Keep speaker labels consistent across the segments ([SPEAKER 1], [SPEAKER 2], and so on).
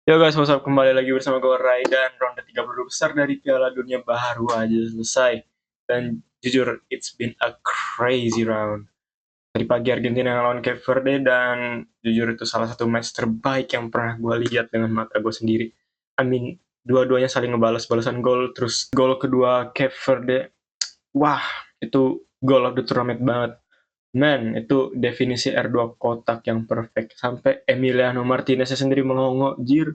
[SPEAKER 1] Yo guys, what's up? Kembali lagi bersama gue Rai dan ronde 32 besar dari Piala Dunia baru aja selesai. Dan jujur, it's been a crazy round. Tadi pagi Argentina ngelawan Cape Verde dan jujur itu salah satu match terbaik yang pernah gue lihat dengan mata gue sendiri. I mean, dua-duanya saling ngebales-balesan gol, terus gol kedua Cape Verde, wah, itu goal of the tournament banget. Man, itu definisi R2 kotak yang perfect. Sampai Emiliano Martinez sendiri melongo, jir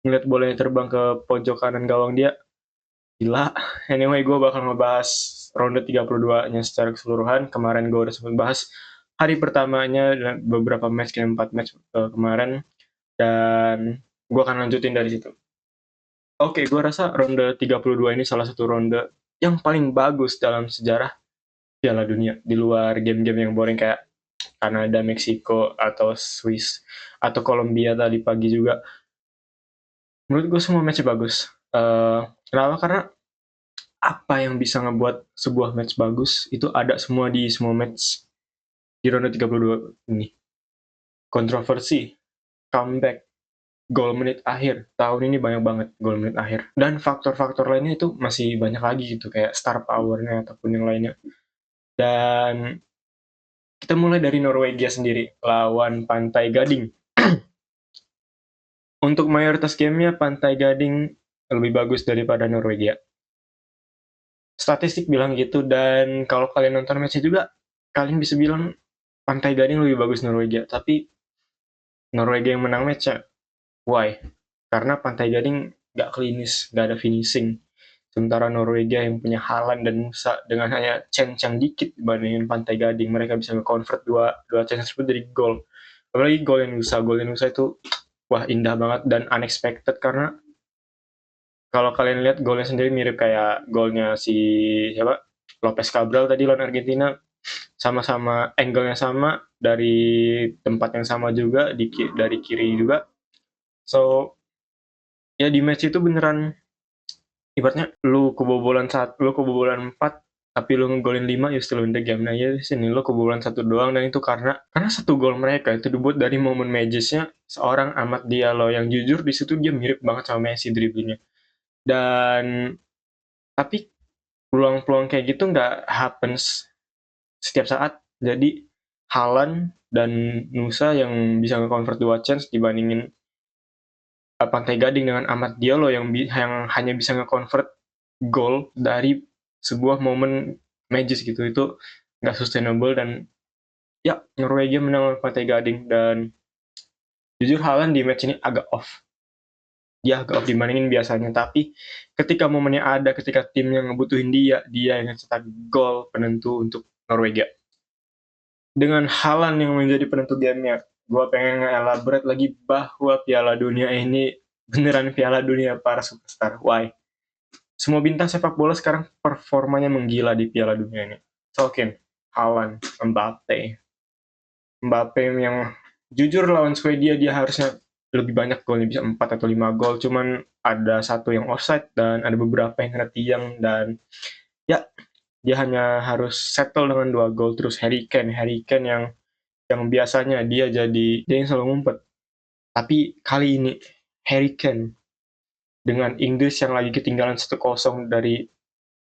[SPEAKER 1] ngeliat bolanya terbang ke pojok kanan gawang dia, gila. Anyway, gue bakal ngebahas ronde 32-nya secara keseluruhan. Kemarin gue udah sempat bahas hari pertamanya dan beberapa match, kayak 4 match kemarin, dan gue akan lanjutin dari situ. Oke, gue rasa ronde 32 ini salah satu ronde yang paling bagus dalam sejarah Piala Dunia, di luar game-game yang boring kayak Kanada, Meksiko, atau Swiss, atau Kolombia tadi pagi juga. Menurut gue semua match bagus. Kenapa? Karena apa yang bisa ngebuat sebuah match bagus itu ada semua di semua match di ronde 32 ini. Kontroversi, comeback, gol menit akhir. Tahun ini banyak banget gol menit akhir. Dan faktor-faktor lainnya itu masih banyak lagi gitu, kayak star power-nya ataupun yang lainnya. Dan kita mulai dari Norwegia sendiri, lawan Pantai Gading. Untuk mayoritas gamenya, Pantai Gading lebih bagus daripada Norwegia. Statistik bilang gitu, dan kalau kalian nonton match juga, kalian bisa bilang Pantai Gading lebih bagus Norwegia. Tapi Norwegia yang menang match ya. Why? Karena Pantai Gading gak klinis, gak ada finishing. Sementara Norwegia yang punya Haaland dan Musa dengan hanya chance yang dikit dibandingin Pantai Gading, mereka bisa nge-convert dua chance tersebut dari gol. Apalagi gol yang Nusa itu wah indah banget dan unexpected, karena kalau kalian lihat golnya sendiri mirip kayak golnya si siapa, Lopez Cabral tadi lawan Argentina, sama-sama angle-nya sama, dari tempat yang sama juga, dari kiri juga. So, ya di match itu beneran ibaratnya lu kebobolan 4 tapi lu ngegolin 5, you still win the game. Nah, ya sini lu kebobolan 1 doang, dan itu karena satu gol mereka itu dibuat dari momen magisnya seorang Amad Diallo yang jujur di situ dia mirip banget sama Messi dribblingnya. Dan tapi peluang-peluang kayak gitu nggak happens setiap saat. Jadi Haaland dan Nusa yang bisa nge-convert 2 chance dibandingin Pantai Gading dengan Amad Diallo yang hanya bisa nge-convert gol dari sebuah momen magis gitu. Itu nggak sustainable, dan ya Norwegia menang lawan Pantai Gading. Dan jujur Haaland di match ini agak off. Dia agak off dibandingin biasanya, tapi ketika momennya ada, ketika timnya ngebutuhin dia yang cetak gol penentu untuk Norwegia. Dengan Haaland yang menjadi penentu gamenya, gue pengen nge-elaborate lagi bahwa Piala Dunia ini beneran Piala Dunia para superstar. Why? Semua bintang sepak bola sekarang performanya menggila di Piala Dunia ini. Tolkien, Haaland, Mbappe. Mbappe yang jujur lawan Swedia dia harusnya lebih banyak golnya, bisa 4 atau 5 gol. Cuman ada satu yang offside dan ada beberapa yang kena tiang, dan ya dia hanya harus settle dengan 2 gol. Terus Harry Kane yang biasanya dia yang selalu ngumpet. Tapi kali ini Harry Kane dengan Inggris yang lagi ketinggalan 1-0 dari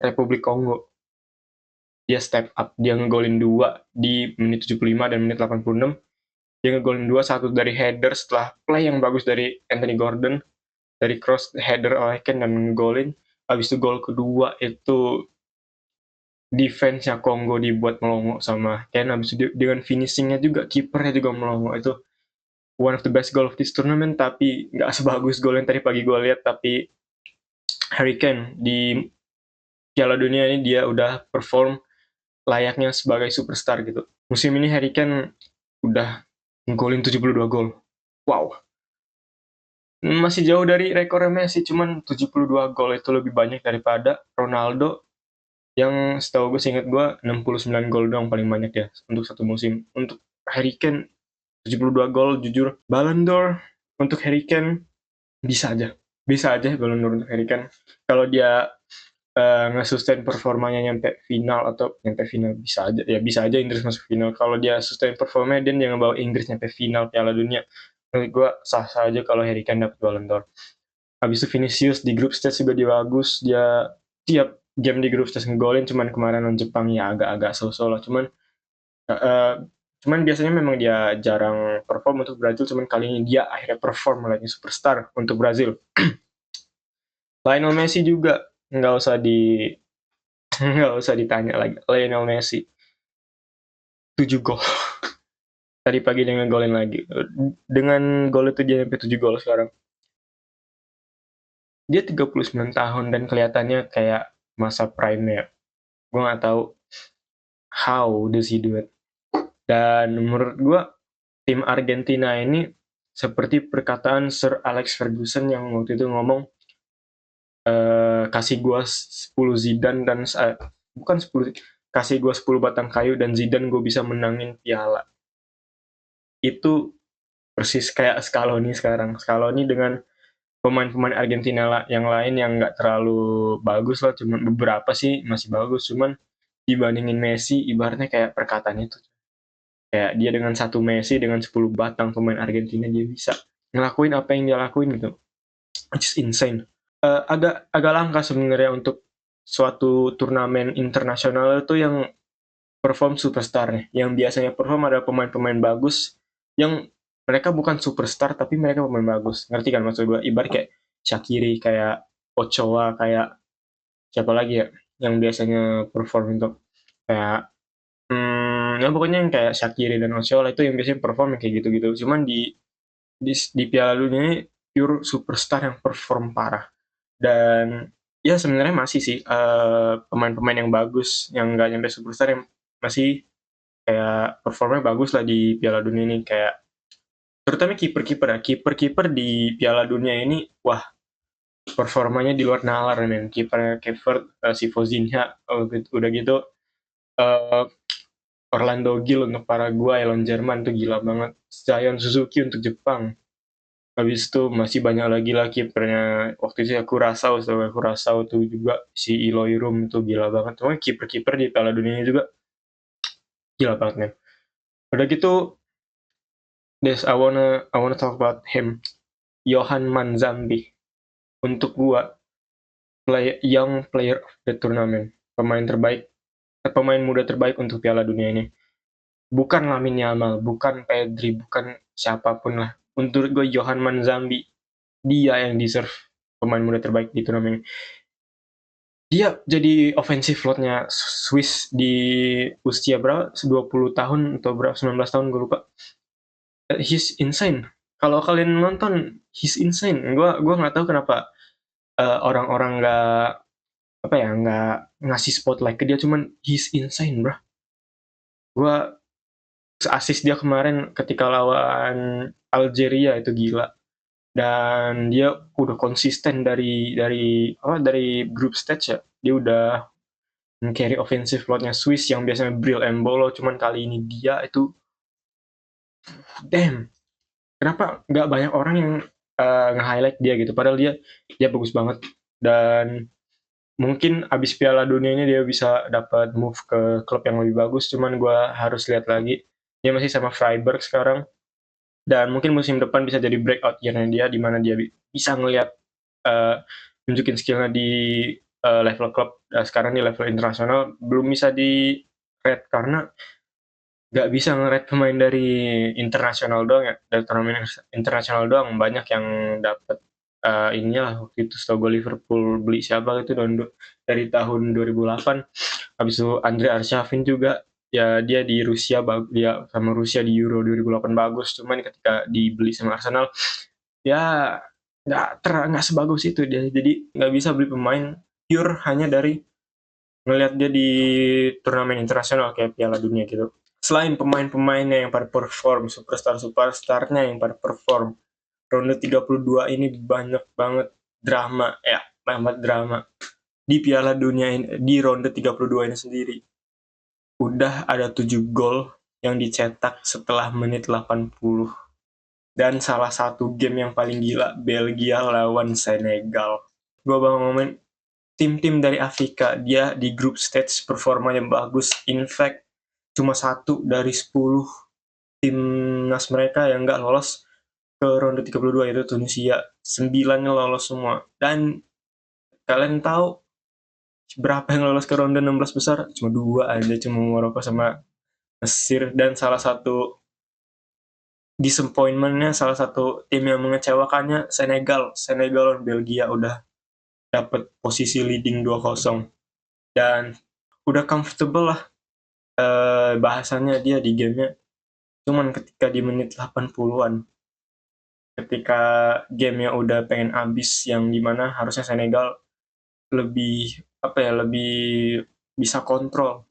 [SPEAKER 1] Republik Kongo, dia step up, dia ngegolin 2 di menit 75 dan menit 86. Dia ngegolin 2, satu dari header setelah play yang bagus dari Anthony Gordon, dari cross header oleh Kane dan ngegolin. Habis itu gol kedua itu defense-nya Kongo dibuat melongo sama Kane. Habis itu dengan finishing-nya juga, kipernya juga melongo. Itu one of the best goal of this tournament, tapi nggak sebagus gol yang tadi pagi gue lihat. Tapi Harry Kane di Piala Dunia ini dia udah perform layaknya sebagai superstar gitu. Musim ini Harry Kane udah ngegolin 72 gol. Wow. Masih jauh dari rekor Messi, cuman 72 gol itu lebih banyak daripada Ronaldo yang setahu gue, seingat gue 69 gol doang paling banyak ya untuk satu musim. Untuk Harry Kane 72 gol, jujur Ballon d'Or untuk Harry Kane bisa aja. Bisa aja Ballon d'Or untuk Harry Kane. Kalau dia nge-sustain performanya nyampe final, bisa aja Inggris masuk final. Kalau dia sustain performanya dan dia ngebawa Inggris nyampe final Piala Dunia, menurut gue sah-sah aja kalau Harry Kane dapat Ballon d'Or. Habis itu Vinicius di group stage juga dia bagus, dia tiap game di group stage ngegolin, cuman kemarin lawan Jepang ya agak-agak so-so lah, uh, cuman biasanya memang dia jarang perform untuk Brazil, cuman kali ini dia akhirnya perform lagi superstar untuk Brazil. Lionel Messi juga nggak usah nggak usah ditanya lagi. Lionel Messi 7 gol. Tadi pagi dia ngegolin lagi. Dengan gol itu dia sampai 7 gol sekarang. Dia 39 tahun dan kelihatannya kayak masa prime-nya. Gue nggak tahu how does he do it. Dan menurut gue tim Argentina ini seperti perkataan Sir Alex Ferguson yang waktu itu ngomong, kasih gue 10 Zidane dan bukan 10, kasih gue 10 batang kayu dan Zidane gue bisa menangin piala. Itu persis kayak Scaloni sekarang. Scaloni dengan pemain-pemain Argentina yang lain yang nggak terlalu bagus lah, cuman beberapa sih masih bagus, cuman dibandingin Messi ibaratnya kayak perkataan itu. Kayak dia dengan satu Messi dengan 10 batang pemain Argentina dia bisa ngelakuin apa yang dia lakuin gitu. It's insane. Agak langka sebenarnya untuk suatu turnamen internasional itu yang perform superstarnya. Yang biasanya perform adalah pemain-pemain bagus yang mereka bukan superstar tapi mereka pemain bagus. Ngerti kan maksud gue? Ibarat kayak Shaqiri, kayak Ochoa, kayak siapa lagi ya yang biasanya perform untuk kayak ya pokoknya yang kayak Shaqiri dan Ochoa itu yang biasanya perform kayak gitu-gitu. Cuman di Piala Dunia ini pure superstar yang perform parah. Dan ya sebenarnya masih sih pemain-pemain yang bagus yang nggak nyampe superstar yang masih kayak performnya bagus lah di Piala Dunia ini, kayak terutama kiper-kiper ya. Kiper-kiper di Piala Dunia ini wah performanya di luar nalar men. Kiper si Fozinha, udah gitu uh, Orlando Gil untuk Paraguay, lawan Jerman tuh gila banget. Zion Suzuki untuk Jepang. Habis itu masih banyak lagi lah kipernya. Waktu itu ya Kurasau tuh juga, si Eloy Room tuh gila banget. Pokoknya kiper-kiper di Piala Dunia juga gila banget men. Udah gitu, I wanna talk about him. Johan Manzambi. Untuk gua, young player of the tournament. Pemain muda terbaik untuk Piala Dunia ini. Bukan Lamine Yamal, bukan Pedri, bukan siapapun lah. Untuk gue Johan Manzambi, dia yang deserve pemain muda terbaik di turnamen ini. Dia jadi offensive load-nya Swiss di usia berapa? 20 tahun atau berapa? 19 tahun gue lupa. He's insane. Kalau kalian nonton, he's insane. Gua nggak tahu kenapa orang-orang nggak ngasih spotlight ke dia, cuman he's insane, bro. Gue assist dia kemarin ketika lawan Algeria itu gila. Dan dia udah konsisten dari group stage ya. Dia udah carry offensive load-nya Swiss yang biasanya Bril Embolo, cuman kali ini dia itu damn. Kenapa nggak banyak orang yang nge-highlight dia gitu, padahal dia bagus banget. Dan mungkin abis Piala Dunia ini dia bisa dapat move ke klub yang lebih bagus, cuman gue harus lihat lagi. Dia masih sama Freiburg sekarang, dan mungkin musim depan bisa jadi breakout year-nya dia, di mana dia bisa ngelihat nunjukin skillnya di level klub. Sekarang di level internasional belum bisa di rate karena nggak bisa nge-rate pemain dari internasional doang ya, dari turnamen internasional doang. Banyak yang dapat ininya lah. Waktu itu setahu gue Liverpool beli siapa gitu dari tahun 2008. Habis itu Andre Arshavin juga, ya dia di Rusia, dia sama Rusia di Euro 2008 bagus, cuman ketika dibeli sama Arsenal ya nggak sebagus itu dia. Jadi nggak bisa beli pemain pure hanya dari ngelihat dia di turnamen internasional kayak Piala Dunia gitu. Selain pemain-pemainnya yang pada perform, superstar-superstarnya yang pada perform, ronde 32 ini banyak banget drama, banget drama. Di Piala Dunia ini, di ronde 32 ini sendiri, udah ada 7 gol yang dicetak setelah menit 80. Dan salah satu game yang paling gila, Belgia lawan Senegal. Gue bakal ngomongin tim-tim dari Afrika, dia di group stage performanya bagus. In fact, cuma 1 dari 10 timnas mereka yang nggak lolos ke ronde 32 itu Tunisia, 9-nya lolos semua. Dan kalian tahu berapa yang lolos ke ronde 16 besar? Cuma 2 aja, cuma Maroko sama Mesir. Dan salah satu disappointment-nya, salah satu tim yang mengecewakannya Senegal. Senegal lawan Belgia udah dapat posisi leading 2-0 dan udah comfortable lah bahasannya dia di gamenya. Cuman ketika di menit 80-an, ketika gamenya udah pengen habis, yang dimana harusnya Senegal lebih lebih bisa kontrol,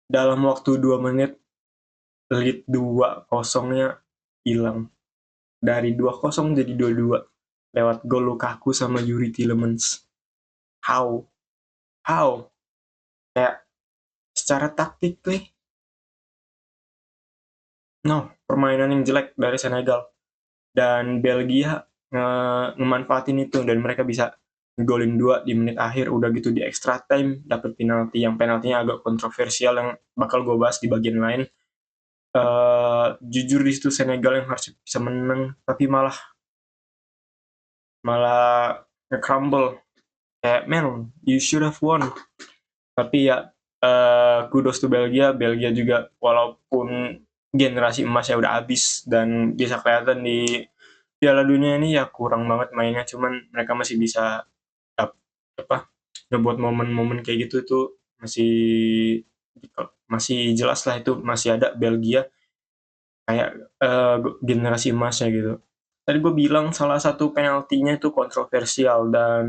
[SPEAKER 1] dalam waktu 2 menit lead 2-0-nya hilang. Dari 2-0 jadi 2-2 lewat gol Lukaku sama Yuri Tielemans. How? Kayak secara taktik nih, permainan yang jelek dari Senegal. Dan Belgia ngemanfaatin itu dan mereka bisa ngegolin 2 di menit akhir. Udah gitu di extra time dapet penalti, yang penaltinya agak kontroversial yang bakal gue bahas di bagian lain. Jujur di situ Senegal yang harus bisa menang, tapi malah nge-crumble. Kayak, man, you should have won. Tapi ya, kudos to Belgia. Belgia juga walaupun generasi emasnya udah habis dan bisa kelihatan di Piala Dunia ini ya kurang banget mainnya, cuman mereka masih bisa ngebuat momen-momen kayak gitu tuh masih jelas lah, itu masih ada Belgia kayak generasi emasnya gitu. Tadi gue bilang salah satu penaltinya itu kontroversial, dan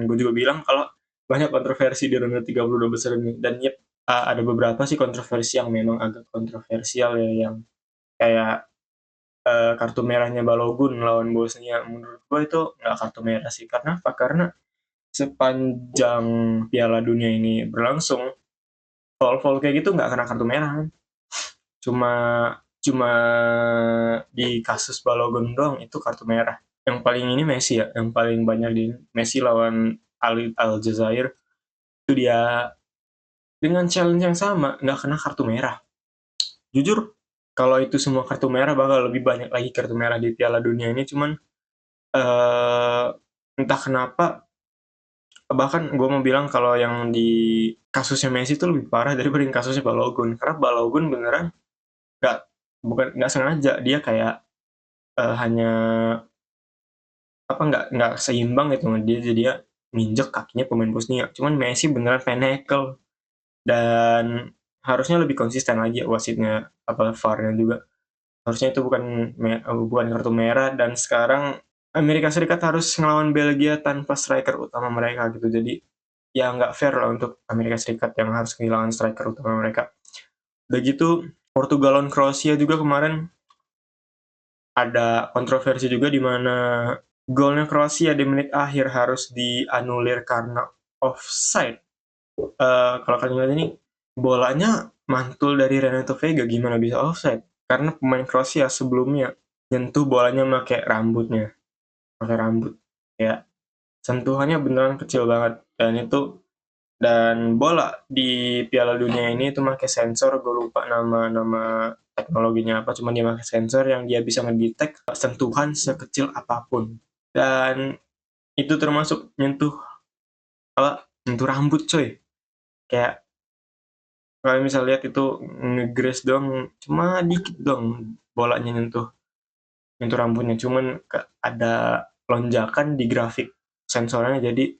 [SPEAKER 1] gue juga bilang kalau banyak kontroversi di ronde 32 besar ini. Dan ada beberapa sih kontroversi yang memang agak kontroversial ya, yang kayak kartu merahnya Balogun lawan Bosnia. Menurut gue itu nggak kartu merah sih. Karena apa? Karena sepanjang Piala Dunia ini berlangsung, foul kayak gitu nggak kena kartu merah kan. Cuma cuma di kasus Balogun doang itu kartu merah. Yang paling ini Messi ya, yang paling banyak di Messi lawan Aljazair, itu dia dengan challenge yang sama nggak kena kartu merah. Jujur, kalau itu semua kartu merah bakal lebih banyak lagi kartu merah di Piala Dunia ini. Cuman entah kenapa, bahkan gue mau bilang kalau yang di kasusnya Messi itu lebih parah daripada yang kasusnya Balogun. Karena Balogun beneran nggak sengaja, dia kayak hanya nggak seimbang gitu, dia nginjek kakinya pemain Bosnia. Cuman Messi beneran penekel, dan harusnya lebih konsisten lagi wasitnya, VAR-nya juga. Harusnya itu bukan kartu merah. Dan sekarang Amerika Serikat harus ngelawan Belgia tanpa striker utama mereka gitu. Jadi ya nggak fair lah untuk Amerika Serikat yang harus kehilangan striker utama mereka. Begitu Portugal lawan Kroasia juga kemarin ada kontroversi juga, di mana golnya Kroasia di menit akhir harus dianulir karena offside. Kalau kalian lihat ini, bolanya mantul dari Renato Vega, gimana bisa offside? Karena pemain Kroasia sebelumnya nyentuh bolanya pakai rambut. Ya, sentuhannya beneran kecil banget. Dan bola di Piala Dunia ini itu pakai sensor, gue lupa nama teknologinya apa, cuman dia pakai sensor yang dia bisa ngedetect sentuhan sekecil apapun. Dan itu termasuk nyentuh rambut coy. Kayak kalau misal lihat itu nge-graze doang, cuma dikit dong bolanya nyentuh rambutnya. Cuman ada lonjakan di grafik sensornya, jadi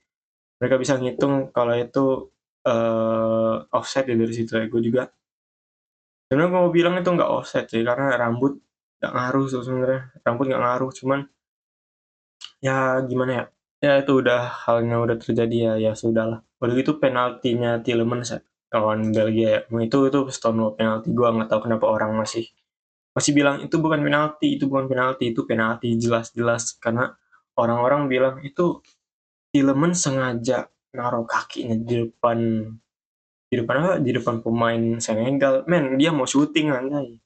[SPEAKER 1] mereka bisa ngitung kalau itu offset ya dari situ ya. Gue juga sebenarnya gue mau bilang itu nggak offset sih, karena rambut nggak ngaruh tuh sebenarnya. Rambut nggak ngaruh, cuman ya gimana ya, ya itu udah halnya udah terjadi, ya sudahlah. Udah gitu penaltinya Tielemans lawan Belgia ya, itu Stonewall penalti. Gue nggak tahu kenapa orang masih bilang itu bukan penalti, itu penalti jelas-jelas. Karena orang-orang bilang itu Tielemans sengaja naruh kakinya di depan pemain Senegal. Men, dia mau syuting anjay.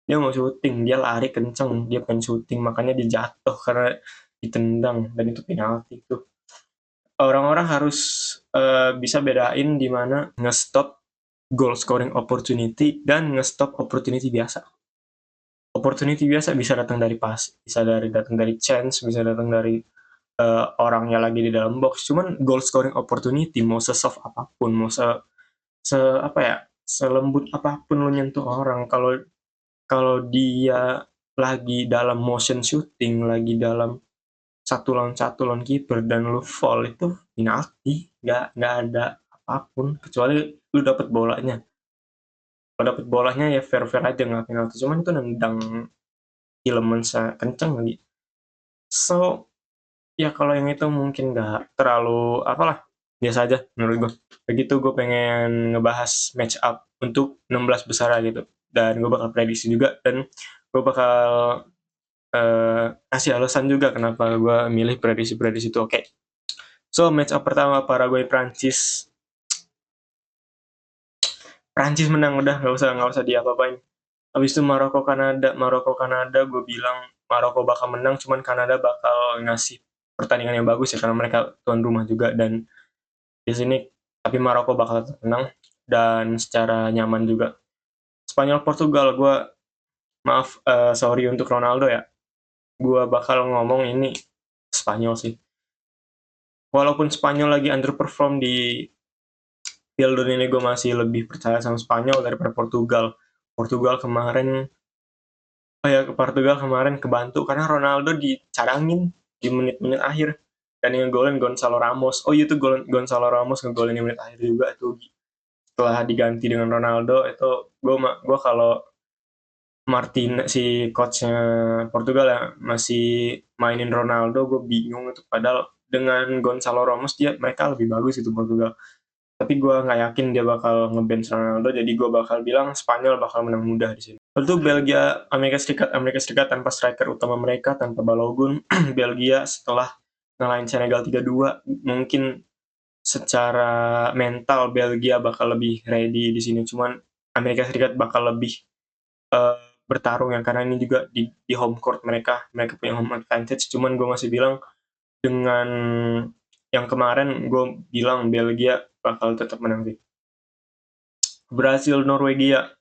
[SPEAKER 1] Dia lari kenceng, dia pengen syuting, makanya dia jatuh karena ditendang, dan itu penalti. Itu orang-orang harus bisa bedain di mana nge-stop goal scoring opportunity dan nge-stop opportunity biasa. opportunity biasa bisa datang dari bisa datang dari chance, bisa datang dari orangnya lagi di dalam box. Cuman goal scoring opportunity mau sesoft apapun, mau apa ya, selembut apapun lo nyentuh orang, kalau kalau dia lagi dalam motion shooting, lagi dalam satu lawan kiper dan lu fall, itu penalti, nggak ada apapun kecuali lu dapet bolanya. Kalau dapet bolanya ya fair fair aja nggak penalti, cuman itu nendang Tielemans kenceng lagi. So ya kalau yang itu mungkin nggak terlalu apalah, biasa aja menurut gue. Begitu gue pengen ngebahas match up untuk 16 besar gitu, dan gue bakal prediksi juga, dan gue bakal kasih alasan juga kenapa gue milih prediksi-prediksi itu. Oke. So match up pertama Paraguay Prancis. Prancis menang, udah nggak usah diapa-apain. Habis itu Maroko Kanada gue bilang Maroko bakal menang, cuman Kanada bakal ngasih pertandingan yang bagus ya karena mereka tuan rumah juga, dan di sini tapi Maroko bakal tetap menang dan secara nyaman juga. Spanyol Portugal, gue maaf, sorry untuk Ronaldo ya, gue bakal ngomong ini Spanyol sih. Walaupun Spanyol lagi underperform di Piala Dunia ini, gue masih lebih percaya sama Spanyol daripada Portugal. Portugal kemarin kebantu karena Ronaldo dicadangin di menit-menit akhir dan yang ngegolin Gonzalo Ramos. Oh iya, itu Gonzalo Ramos ngegolin di menit akhir juga tuh, setelah diganti dengan Ronaldo. Itu gue kalau Martin, si coachnya Portugal ya, masih mainin Ronaldo, gue bingung itu, padahal dengan Gonzalo Ramos mereka lebih bagus itu Portugal. Tapi gue nggak yakin dia bakal ngebench Ronaldo, jadi gue bakal bilang Spanyol bakal menang mudah di sini. Lalu Belgia, Amerika Serikat tanpa striker utama mereka, tanpa Balogun. Belgia setelah ngalahin Senegal 3-2, mungkin secara mental Belgia bakal lebih ready di sini. Cuman Amerika Serikat bakal lebih bertarung ya, karena ini juga di home court mereka punya home advantage. Cuman gue masih bilang dengan yang kemarin, gue bilang Belgia bakal tetap menang sih. Brazil Norwegia,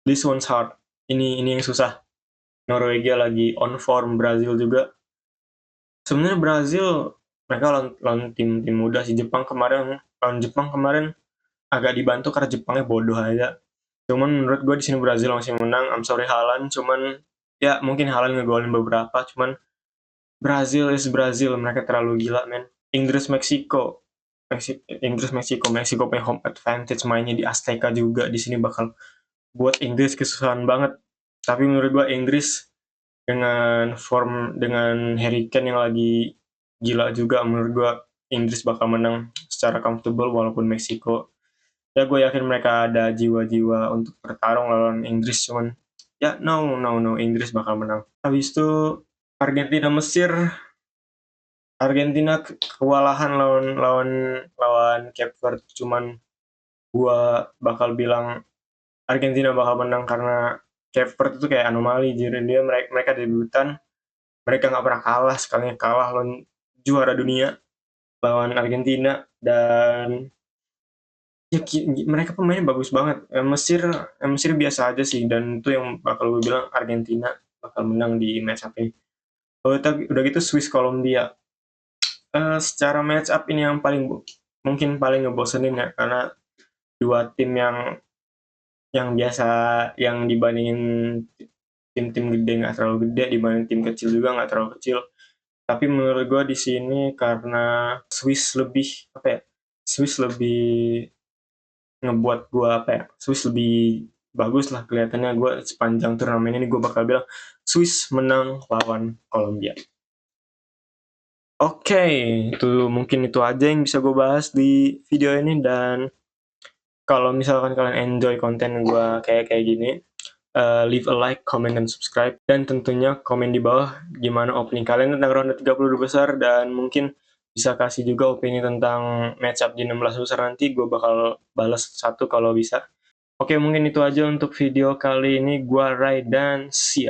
[SPEAKER 1] this one's hard. Ini yang susah. Norwegia lagi on form, Brazil juga. Sebenarnya Brazil mereka lawan tim muda sih. Lawan Jepang kemarin agak dibantu karena Jepangnya bodoh aja. Cuman menurut gue di sini Brazil masih menang. I'm sorry Haaland, cuman ya mungkin Haaland ngegolin beberapa, cuman Brazil is Brazil, mereka terlalu gila, men. Meksiko punya home advantage, mainnya di Azteca juga, di sini bakal buat Inggris kesusahan banget. Tapi menurut gue Inggris dengan Harry Kane yang lagi gila juga, menurut gue Inggris bakal menang secara comfortable, walaupun Meksiko ya gue yakin mereka ada jiwa-jiwa untuk bertarung lawan Inggris, cuman ya no, Inggris bakal menang. Habis itu Argentina kewalahan lawan Cape Verde, cuman gue bakal bilang Argentina bakal menang karena Cape Verde itu kayak anomali. Jadi mereka debutan, mereka nggak pernah kalah, sekalinya kalah lawan juara dunia, lawan Argentina. Dan ya, mereka pemainnya bagus banget. Mesir biasa aja sih, dan itu yang bakal gue bilang Argentina bakal menang di match up ini. Udah gitu Swiss Kolombia. Secara match up ini yang mungkin paling ngebosenin ya, karena dua tim yang biasa, yang dibandingin tim-tim gede nggak terlalu gede, dibanding tim kecil juga nggak terlalu kecil. Tapi menurut gue di sini karena Swiss lebih ngebuat gue Swiss lebih bagus lah kelihatannya. Gue sepanjang turnamen ini gue bakal bilang Swiss menang lawan Kolombia. Oke, mungkin itu aja yang bisa gue bahas di video ini. Dan kalau misalkan kalian enjoy konten gue kayak gini, leave a like, comment, dan subscribe. Dan tentunya komen di bawah gimana opini kalian tentang ronde 32 besar, dan mungkin bisa kasih juga opini tentang match up di 16 besar nanti. Gue bakal balas satu kalau bisa. Oke, mungkin itu aja untuk video kali ini. Gua Ray dan see ya.